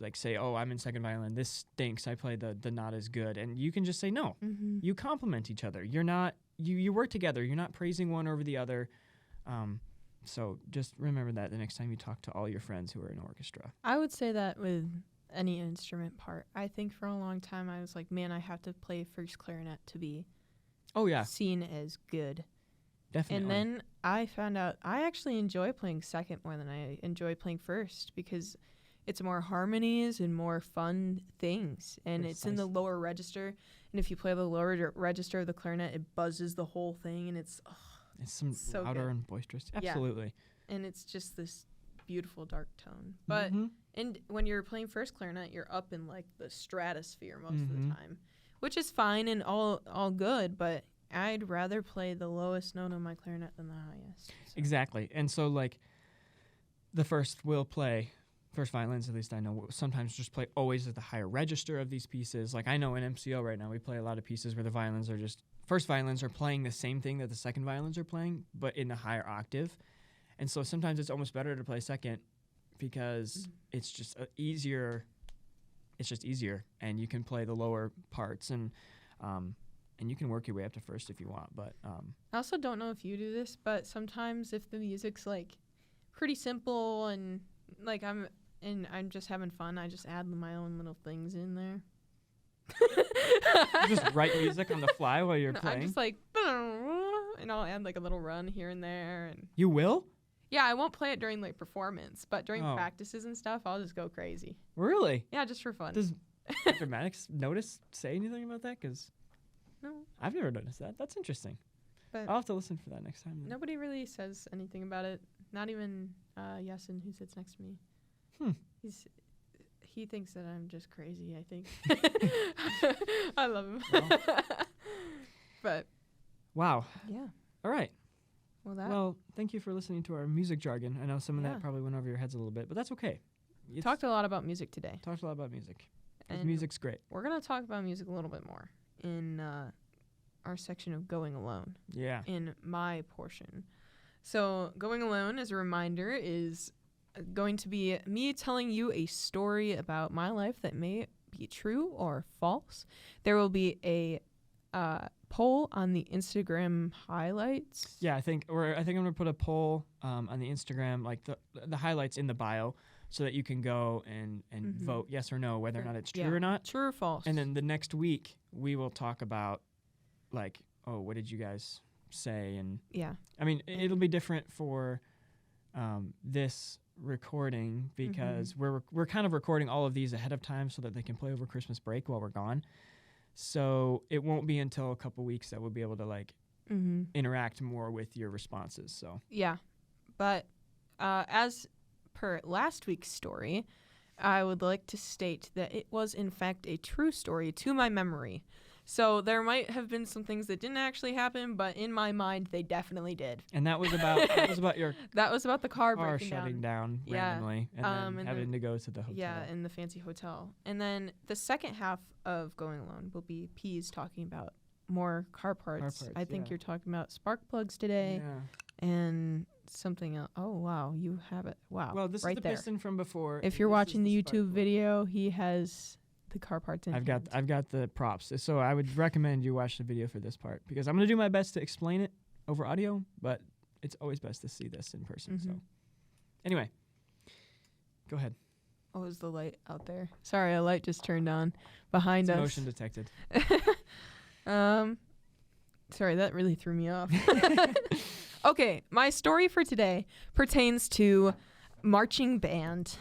like say, oh, I'm in second violin, this stinks, I play the not as good, and you can just say no. Mm-hmm. You complement each other. You're not you work together. You're not praising one over the other. So just remember that the next time you talk to all your friends who are in orchestra. I would say that with any instrument part. I think for a long time I was like, man, I have to play first clarinet to be seen as good. Definitely. And then I found out I actually enjoy playing second more than I enjoy playing first, because it's more harmonies and more fun things. And it's in the lower register. And if you play the lower register of the clarinet, it buzzes the whole thing. And it's so louder good. and boisterous. Absolutely. Yeah. And it's just this beautiful dark tone. But and when you're playing first clarinet, you're up in like the stratosphere most of the time, which is fine and all good. But I'd rather play the lowest note on my clarinet than the highest. So. Exactly. And so like the first violins, at least I know, will sometimes just play always at the higher register of these pieces. Like I know in MCO right now, we play a lot of pieces where the violins are first violins are playing the same thing that the second violins are playing, but in a higher octave. And so sometimes it's almost better to play second because it's just easier. It's just easier, and you can play the lower parts, and you can work your way up to first if you want. But I also don't know if you do this, but sometimes if the music's like pretty simple and like I'm just having fun, I just add my own little things in there. You just write music on the fly while you're playing? I'm just like, and I'll add like a little run here and there. And you will? Yeah, I won't play it during like performance, but during practices and stuff, I'll just go crazy. Really? Yeah, just for fun. Does Dramatics say anything about that? Because no, I've never noticed that. That's interesting. But I'll have to listen for that next time. Then. Nobody really says anything about it. Not even Yasin, who sits next to me. He thinks that I'm just crazy, I think. I love him. Well. But wow. Yeah. All right. Well, thank you for listening to our music jargon. I know some of that probably went over your heads a little bit, but that's okay. Talked a lot about music today. Talked a lot about music. And music's great. We're going to talk about music a little bit more in our section of Going Alone. Yeah. In my portion. So Going Alone, as a reminder, is going to be me telling you a story about my life that may be true or false. There will be a poll on the Instagram highlights. Yeah, I think I'm gonna put a poll on the Instagram, like the highlights in the bio, so that you can go and vote yes or no whether or not it's true or not. True or false. And then the next week we will talk about like, oh, what did you guys say? And I mean, it'll be different for this recording because we're kind of recording all of these ahead of time so that they can play over Christmas break while we're gone. So it won't be until a couple weeks that we'll be able to like interact more with your responses. So yeah, but as per last week's story, I would like to state that it was in fact a true story to my memory. So there might have been some things that didn't actually happen, but in my mind, they definitely did. And that was about your that was about the car shutting down randomly and then having to go to the hotel. Yeah, in the fancy hotel. And then the second half of Going Alone will be P's talking about more car parts. I think you're talking about spark plugs today and something else. Oh, wow, you have it. Wow. Well, this is the piston from before. If you're watching the YouTube video, he has the car parts in. I've got the props. So I would recommend you watch the video for this part because I'm going to do my best to explain it over audio, but it's always best to see this in person. So anyway, go ahead. Oh, is the light out there? Sorry, a light just turned on behind us. Motion detected. Sorry, that really threw me off. Okay, my story for today pertains to marching band.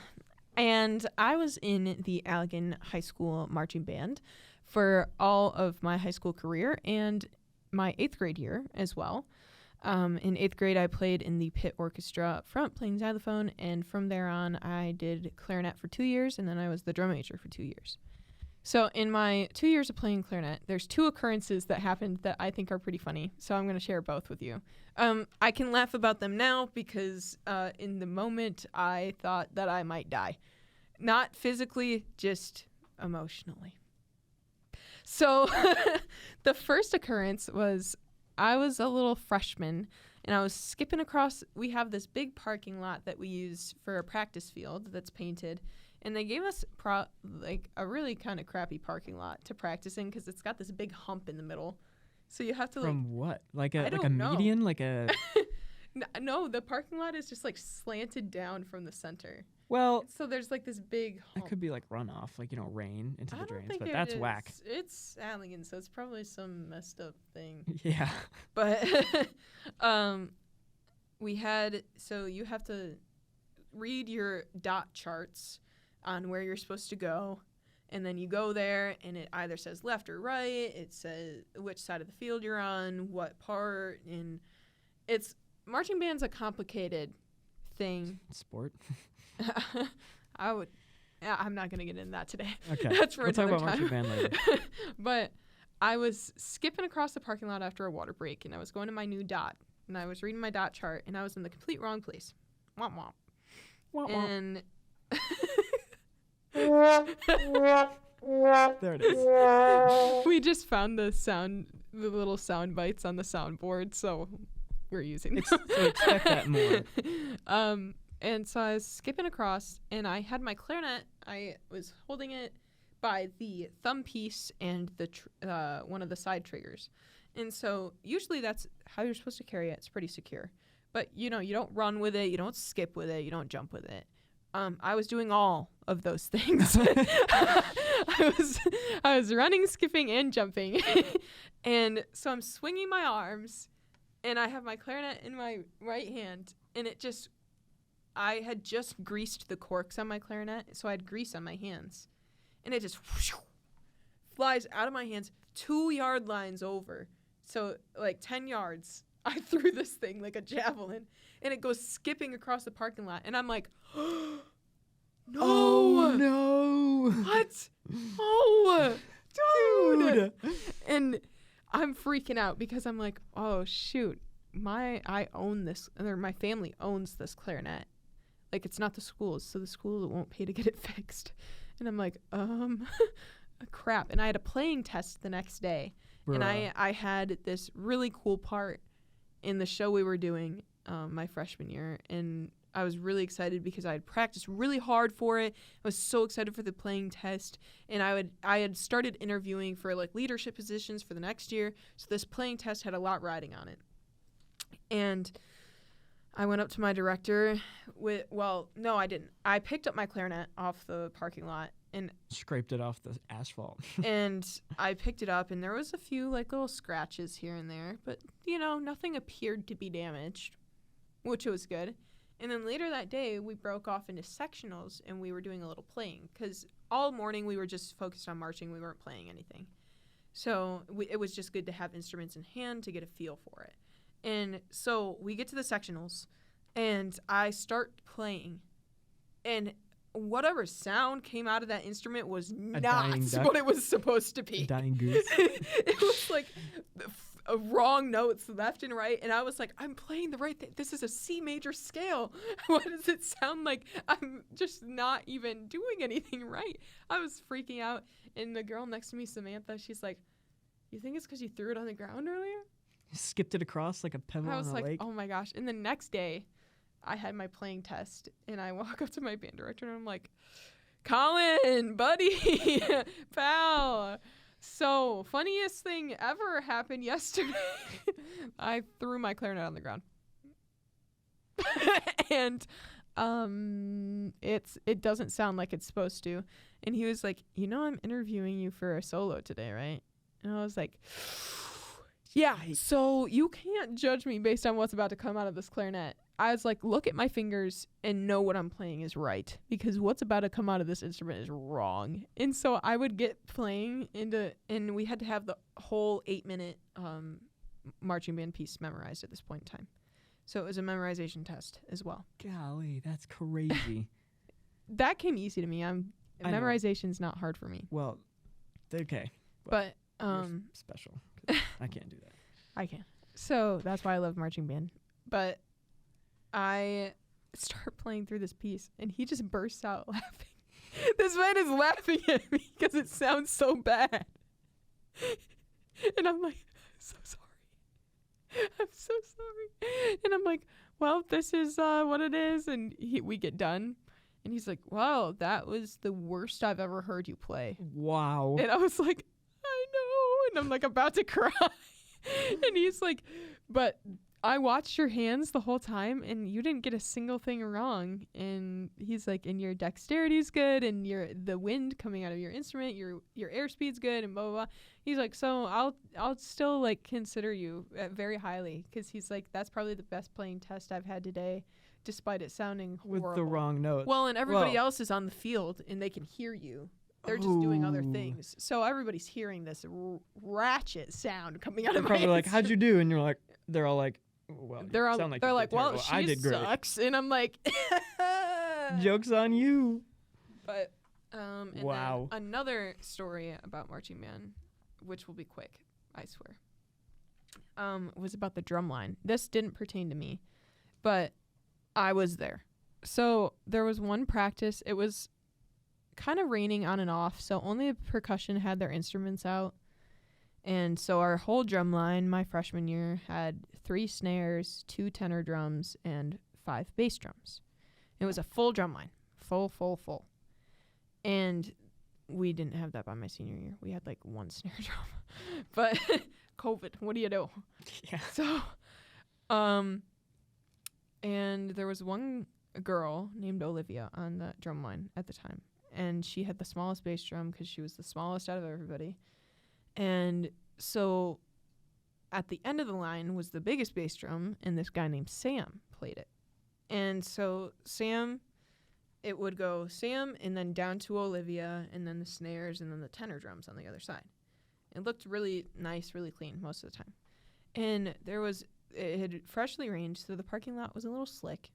And I was in the Allegan High School marching band for all of my high school career and my 8th grade year as well. In 8th grade, I played in the pit orchestra up front playing xylophone, and from there on, I did clarinet for 2 years, and then I was the drum major for 2 years. So in my 2 years of playing clarinet, there's 2 occurrences that happened that I think are pretty funny, so I'm going to share both with you. I can laugh about them now because in the moment, I thought that I might die. Not physically, just emotionally. So the first occurrence was I was a little freshman, and I was skipping across. We have this big parking lot that we use for a practice field that's painted, and they gave us a really kind of crappy parking lot to practice in because it's got this big hump in the middle. So you have to From what? Like a know. median? Like a... No, the parking lot is just like slanted down from the center. Well, So there's like this big hump. that could be like runoff, like, rain into the drains, but it that's is. whack. It's Allegan, so it's probably some messed up thing. Yeah. But you have to read your dot charts on where you're supposed to go, and then you go there, and it either says left or right. It says which side of the field you're on, what part, and marching band's a complicated thing. Sport. I'm not gonna get into that today. Okay. That's for we'll talk another about time. marching band later. But I was skipping across the parking lot after a water break, and I was going to my new dot, and I was reading my dot chart, and I was in the complete wrong place. Womp womp. Wah, wah. And There it is. we just found the little sound bites on the soundboard, so we're using them. So expect that more. And so I was skipping across, and I had my clarinet. I was holding it by the thumb piece and the one of the side triggers. And so usually that's how you're supposed to carry it. It's pretty secure. But, you don't run with it. You don't skip with it. You don't jump with it. I was doing all of those things. I was running, skipping, and jumping. And so I'm swinging my arms, and I have my clarinet in my right hand, and I had just greased the corks on my clarinet, so I had grease on my hands. And it just flies out of my hands 2 yard lines over. So, 10 yards. I threw this thing like a javelin, and it goes skipping across the parking lot. And I'm like, no. Oh, no. What? Oh, dude. And I'm freaking out because I'm like, oh, shoot. I own this, or my family owns this clarinet. It's not the school's, so the school won't pay to get it fixed. And I'm like, crap. And I had a playing test the next day. Bruh. And I had this really cool part in the show we were doing my freshman year. And I was really excited because I had practiced really hard for it. I was so excited for the playing test. And I had started interviewing for leadership positions for the next year. So this playing test had a lot riding on it. And I went up to my director no, I didn't. I picked up my clarinet off the parking lot and Scraped it off the asphalt. and I picked it up, and there was a few little scratches here and there, but nothing appeared to be damaged, which was good. And then later that day, we broke off into sectionals, and we were doing a little playing because all morning we were just focused on marching. We weren't playing anything. So it was just good to have instruments in hand to get a feel for it. And so we get to the sectionals, and I start playing, and whatever sound came out of that instrument was not what it was supposed to be. A dying goose. It was wrong notes left and right, and I was like, I'm playing the right thing. This is a C major scale. What does it sound like? I'm just not even doing anything right. I was freaking out, and the girl next to me, Samantha, she's like, you think it's because you threw it on the ground earlier? Skipped it across like a pebble I was on a like, lake. oh my gosh. And the next day, I had my playing test, and I walk up to my band director, and I'm like, Colin, buddy, pal. So, funniest thing ever happened yesterday. I threw my clarinet on the ground. And it doesn't sound like it's supposed to. And he was like, I'm interviewing you for a solo today, right? And I was like, yeah, so you can't judge me based on what's about to come out of this clarinet. I was like, look at my fingers and know what I'm playing is right, because what's about to come out of this instrument is wrong. And so I would get playing and we had to have the whole 8-minute marching band piece memorized at this point in time. So it was a memorization test as well. Golly, that's crazy. That came easy to me. Memorization's not hard for me. Well, okay. But you're special. 'Cause I can't do that. I can. So that's why I love marching band. But I start playing through this piece, and he just bursts out laughing. This man is laughing at me because it sounds so bad. And I'm like, I'm so sorry. I'm so sorry. And I'm like, well, this is what it is. And we get done. And he's like, wow, that was the worst I've ever heard you play. Wow. And I was like, I know. And I'm like about to cry. And he's like, but I watched your hands the whole time and you didn't get a single thing wrong. And he's like, and your dexterity is good, and the wind coming out of your instrument, your airspeed's good, and blah, blah, blah. He's like, so I'll still like consider you very highly, because he's like, that's probably the best playing test I've had today, despite it sounding horrible. With the wrong notes. Well, and everybody else is on the field and they can hear you. They're just doing other things. So everybody's hearing this ratchet sound coming out of my probably like, how'd you do? And you're like, they're all like, well, they're like, well, she I did sucks. And I'm like, joke's on you. But and wow. then another story about marching band, which will be quick, I swear, was about the drum line. This didn't pertain to me, but I was there. So there was one practice. It was kind of raining on and off, so only the percussion had their instruments out. And so our whole drum line, my freshman year, had 3 snares, 2 tenor drums, and 5 bass drums. It was a full drum line. Full. And we didn't have that by my senior year. We had like 1 snare drum. But COVID, what do you do? Yeah. So, and there was one girl named Olivia on the drum line at the time. And she had the smallest bass drum because she was the smallest out of everybody. And so at the end of the line was the biggest bass drum, and this guy named Sam played it. And so Sam, it would go Sam and then down to Olivia, and then the snares, and then the tenor drums on the other side. It looked really nice, really clean most of the time. And it had freshly rained, so the parking lot was a little slick.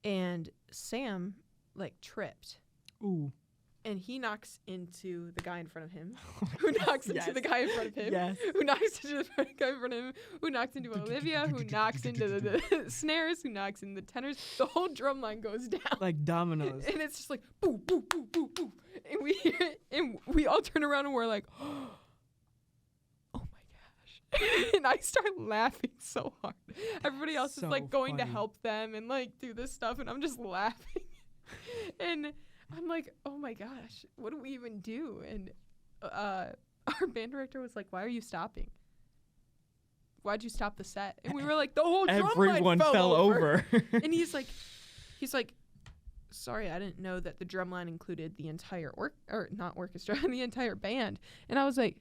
And Sam, like, tripped. Ooh. And he knocks into the guy in front of him, who knocks into the guy in front of him, who knocks into the guy in front of him, who knocks into Olivia, who knocks into the snares, who knocks in the tenors. The whole drum line goes down. Like dominoes. And it's just like, boo, boo, boo, boo, boo. And we hear it, and we all turn around and we're like, oh my gosh. And I start laughing so hard. Everybody else is like going to help them and like do this stuff, and I'm just laughing. And I'm like, oh my gosh, what do we even do? And our band director was like, why are you stopping? Why'd you stop the set? And we were like, the whole drum Everyone line fell over. And he's like, sorry, I didn't know that the drum line included the entire not orchestra, the entire band. And I was like,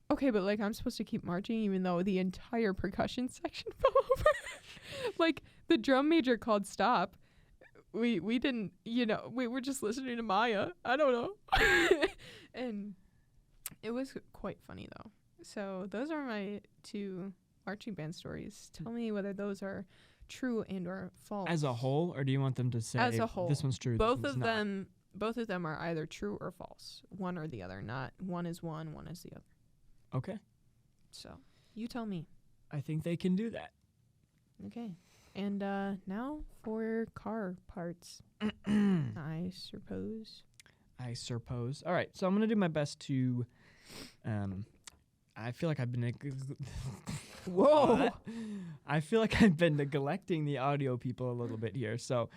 okay, but like I'm supposed to keep marching even though the entire percussion section fell over. Like the drum major called stop. We didn't, we were just listening to Maya. I don't know. And it was quite funny, though. So those are my 2 marching band stories. Tell me whether those are true and or false. As a whole, or do you want them to say as a whole? This one's true, Both this of one's both of them are either true or false. One or the other. Not one is one is the other. Okay. So you tell me. I think they can do that. Okay. And now for car parts, I suppose. All right, so I'm going to do my best to, I feel like I've been, whoa! I feel like I've been neglecting the audio people a little bit here, so,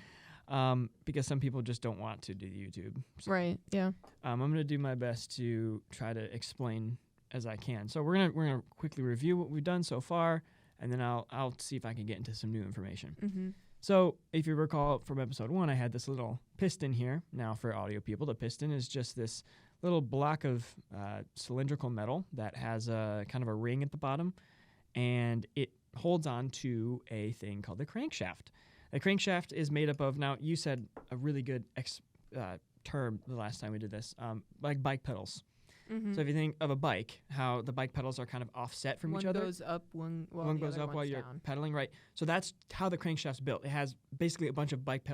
because some people just don't want to do YouTube. So, right, yeah. I'm going to do my best to try to explain as I can. So we're gonna quickly review what we've done so far, and then I'll see if I can get into some new information. Mm-hmm. So if you recall from episode 1, I had this little piston here. Now for audio people, the piston is just this little block of cylindrical metal that has a kind of a ring at the bottom, and it holds on to a thing called the crankshaft. The crankshaft is made up of, now you said a really good term the last time we did this, like bike pedals. Mm-hmm. So if you think of a bike, how the bike pedals are kind of offset from each other. One goes up, one goes up while you're down. pedaling, right? So that's how the crankshaft's built. It has basically a bunch of bike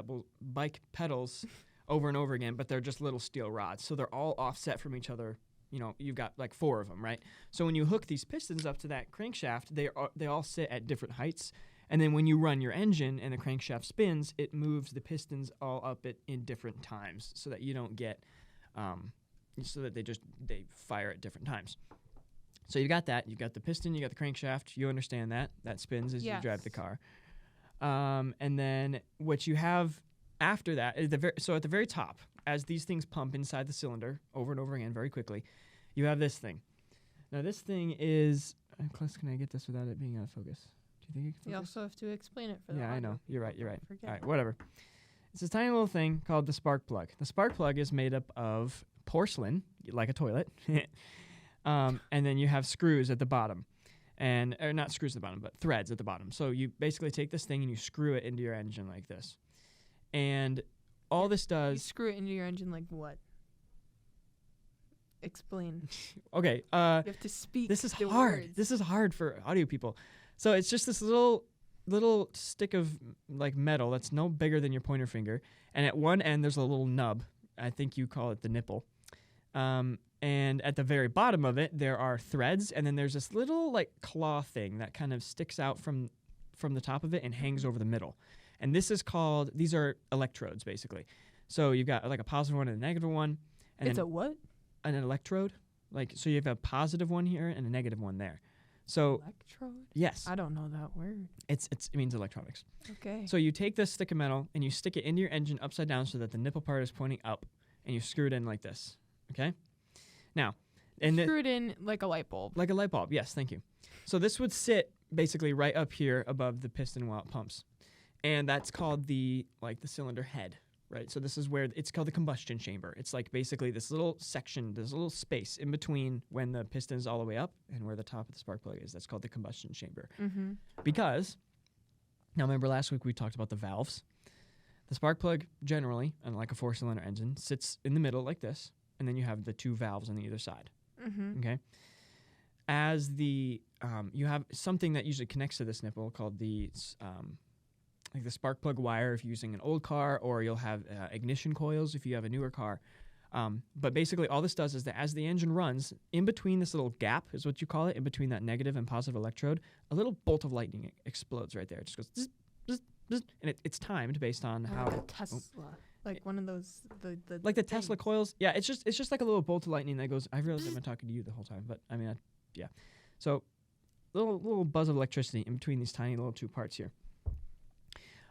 pedals over and over again, but they're just little steel rods. So they're all offset from each other. You know, you've got like 4 of them, right? So when you hook these pistons up to that crankshaft, they all sit at different heights. And then when you run your engine and the crankshaft spins, it moves the pistons all up in different times so that you don't get, so that they fire at different times. So you got that. You've got the piston, you got the crankshaft. You understand that. That spins as you drive the car. And then what you have after that, so at the very top, as these things pump inside the cylinder over and over again very quickly, you have this thing. Now this thing is, can I get this without it being out of focus? Do you think you can focus? You also have to explain it for the Yeah, I audio. know. You're right. Forget. All right, whatever. It's this tiny little thing called the spark plug. The spark plug is made up of porcelain, like a toilet, and then you have screws at the bottom. Or not screws at the bottom, but threads at the bottom. So you basically take this thing and you screw it into your engine like this. And all this You does... screw it into your engine like what? Explain. Okay. You have to speak. This is the hard. words. This is hard for audio people. So it's just this little stick of like metal that's no bigger than your pointer finger, and at one end there's a little nub. I think you call it the nipple. And at the very bottom of it there are threads, and then there's this little like claw thing that kind of sticks out from the top of it and hangs over the middle. And these are electrodes basically. So you've got like a positive one and a negative one. And It's a what? An electrode. So you have a positive one here and a negative one there. So Electrode? yes, I don't know that word. it means electronics. Okay. So you take this stick of metal and you stick it into your engine upside down so that the nipple part is pointing up, and you screw it in like this. Okay. Now, Screw it in like a light bulb. like a light bulb. Yes, thank you. So this would sit basically right up here above the piston while it pumps, and that's called the cylinder head. Right, so this is where it's called the combustion chamber. It's like basically this little section, this little space in between when the piston is all the way up and where the top of the spark plug is. That's called the combustion chamber. Mm-hmm. Because, now remember last week we talked about the valves. The spark plug generally, unlike a 4-cylinder engine, sits in the middle like this, and then you have the 2 valves on either side. Mm-hmm. Okay? As you have something that usually connects to this nipple called the spark plug wire if you're using an old car, or you'll have ignition coils if you have a newer car. But basically all this does is that as the engine runs, in between this little gap is what you call it, in between that negative and positive electrode, a little bolt of lightning explodes right there. It just goes zzz, zzz, zzz, and it's timed based on how... Like a Tesla. Like one of those... Like the Tesla coils. Yeah, it's just like a little bolt of lightning that goes... I realize I've been talking to you the whole time, but I mean, yeah. So little buzz of electricity in between these tiny little 2 parts here.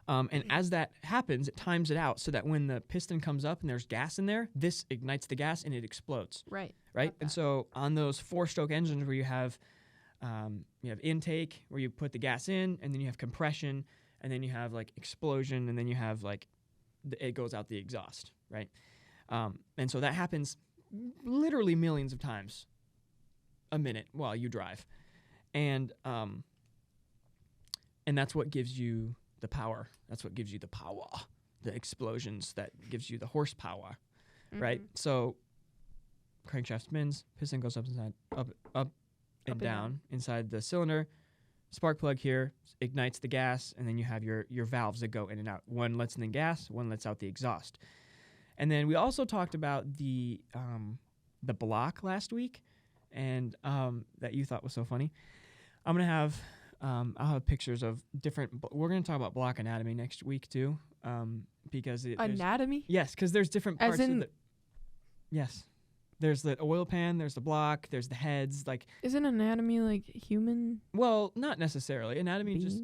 And as that happens, it times it out so that when the piston comes up and there's gas in there, this ignites the gas and it explodes. Right. Right? And so on those 4-stroke engines where you have intake, where you put the gas in, and then you have compression, and then you have like explosion, and then you have like it goes out the exhaust, right? And so that happens literally millions of times a minute while you drive. And that's what gives you the power. That's what gives you the power. The explosions that gives you the horsepower, right? So crankshaft spins, piston goes up and down inside the cylinder. Spark plug here ignites the gas, and then you have your valves that go in and out. One lets in the gas, one lets out the exhaust. And then we also talked about the block last week, and that you thought was so funny. I'm gonna have I'll have pictures of different. We're gonna talk about block anatomy next week too, because anatomy. Yes, because there's different parts. As in, of the, yes, there's the oil pan, there's the block, there's the heads. Like, isn't anatomy like human? Well, not necessarily. Anatomy beings?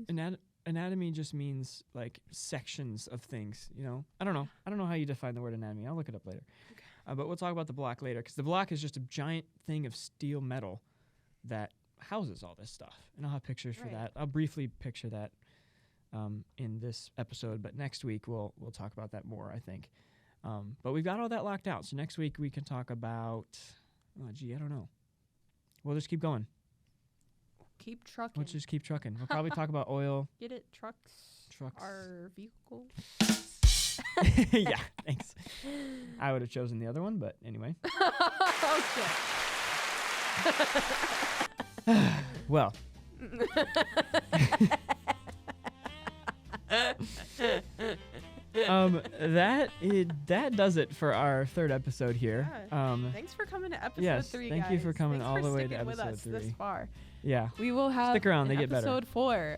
Anatomy just means like sections of things. You know, I don't know how you define the word anatomy. I'll look it up later. Okay. But we'll talk about the block later, because the block is just a giant thing of steel metal that houses all this stuff, and I'll have pictures for that. I'll briefly picture that in this episode, but next week we'll talk about that more, I think. But we've got all that locked out. So next week we can talk about, I don't know. We'll just keep going. Keep trucking. Let's just keep trucking. We'll probably talk about oil. Get it? Trucks. Our vehicle. Yeah, thanks. I would have chosen the other one, but anyway. Okay. Well. That does it for our third episode here. Yeah. Thanks for coming to episode yes, 3, thank guys. you for coming Thanks all for the way to sticking with episode us 3. this far. Yeah. We will have Stick around, they get better. episode 4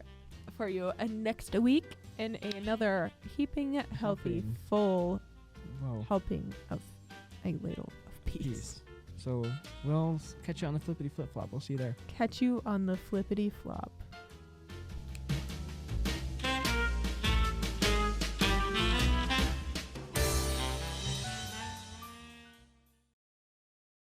for you next week and another heaping healthy, full helping of a ladle of peace. So we'll catch you on the flippity flip flop. We'll see you there. Catch you on the flippity flop.